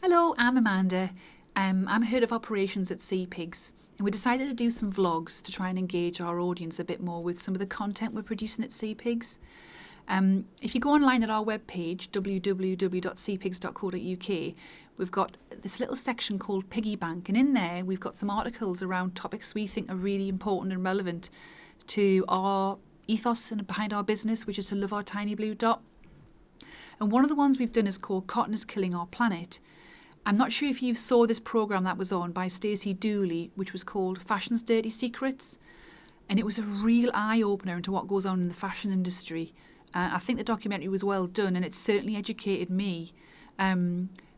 Hello, I'm Amanda. I'm head of operations at SeaPigs, and we decided to do some vlogs to try and engage our audience a bit more with some of the content we're producing at SeaPigs. If you go online at our webpage, www.seapigs.co.uk, we've got this little section called Piggy Bank, and in there we've got some articles around topics we think are really important and relevant to our ethos and behind our business, which is to love our tiny blue dot. And one of the ones we've done is called Cotton is Killing Our Planet. I'm not sure if you saw this programme that was on by Stacey Dooley, which was called Fashion's Dirty Secrets. And it was a real eye-opener into what goes on in the fashion industry. I think the documentary was well done, and it certainly educated me,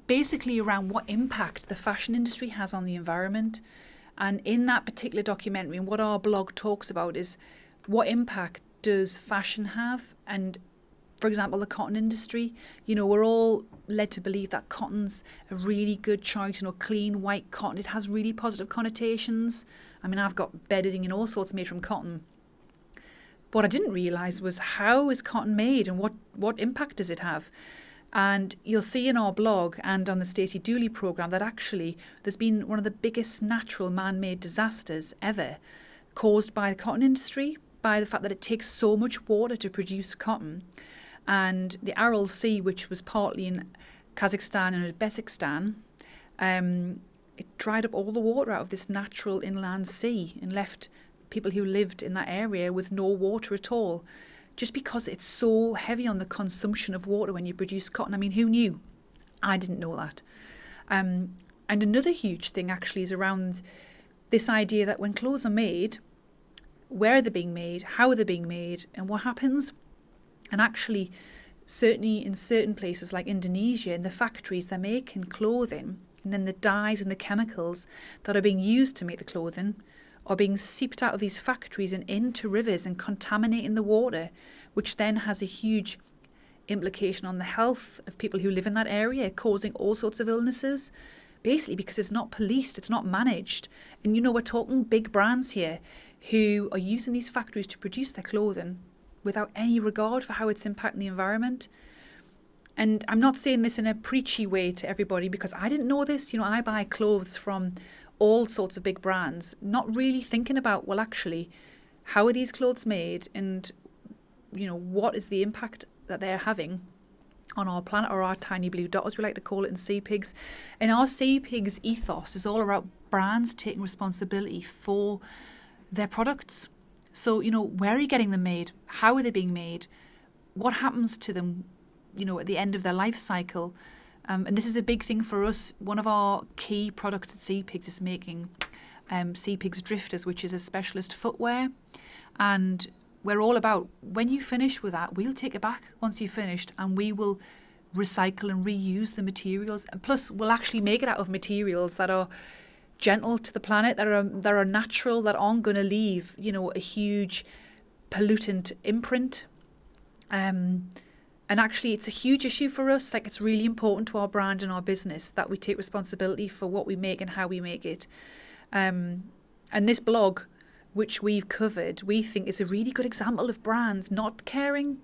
basically around what impact the fashion industry has on the environment. And in that particular documentary, and what our blog talks about is what impact does fashion have? And for example, the cotton industry, we're all led to believe that cotton's a really good choice, clean white cotton. It has really positive connotations. I mean, I've got bedding and all sorts made from cotton. But what I didn't realise was how is cotton made and what impact does it have? And you'll see in our blog and on the Stacey Dooley programme that actually there's been one of the biggest natural man-made disasters ever caused by the cotton industry, by the fact that it takes so much water to produce cotton. And the Aral Sea, which was partly in Kazakhstan and Uzbekistan, it dried up all the water out of this natural inland sea and left people who lived in that area with no water at all, just because it's so heavy on the consumption of water when you produce cotton. I mean, who knew? I didn't know that. And another huge thing actually is around this idea that when clothes are made, where are they being made, how are they being made, and what happens? And actually, certainly in certain places like Indonesia, in the factories, they're making clothing, and then the dyes and the chemicals that are being used to make the clothing are being seeped out of these factories and into rivers and contaminating the water, which then has a huge implication on the health of people who live in that area, causing all sorts of illnesses, basically because it's not policed, it's not managed. And we're talking big brands here who are using these factories to produce their clothing without any regard for how it's impacting the environment. And I'm not saying this in a preachy way to everybody because I didn't know this. I buy clothes from all sorts of big brands, not really thinking about, well, actually, how are these clothes made and, what is the impact that they're having on our planet, or our tiny blue dot, as we like to call it in SeaPigs. And our SeaPigs ethos is all about brands taking responsibility for their products. So, where are you getting them made? How are they being made? What happens to them, at the end of their life cycle? And this is a big thing for us. One of our key products at SeaPigs is making SeaPigs Drifters, which is a specialist footwear. And we're all about, when you finish with that, we'll take it back once you've finished and we will recycle and reuse the materials. And plus, we'll actually make it out of materials that are gentle to the planet, that are natural, that aren't going to leave, a huge pollutant imprint. And actually, it's a huge issue for us. Like, it's really important to our brand and our business that we take responsibility for what we make and how we make it. And this blog, which we've covered, we think is a really good example of brands not caring.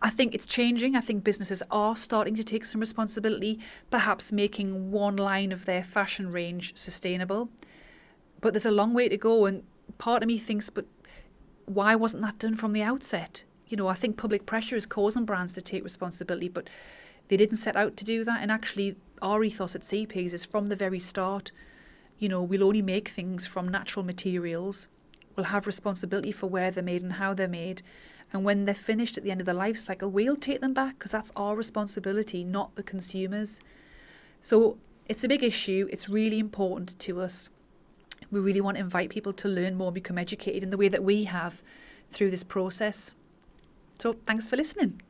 I think it's changing. I think businesses are starting to take some responsibility, perhaps making one line of their fashion range sustainable. But there's a long way to go. And part of me thinks, but why wasn't that done from the outset? I think public pressure is causing brands to take responsibility, but they didn't set out to do that. And actually, our ethos at SeaPigs is from the very start, we'll only make things from natural materials. We'll have responsibility for where they're made and how they're made. And when they're finished at the end of the life cycle, we'll take them back because that's our responsibility, not the consumers. So it's a big issue. It's really important to us. We really want to invite people to learn more and become educated in the way that we have through this process. So thanks for listening.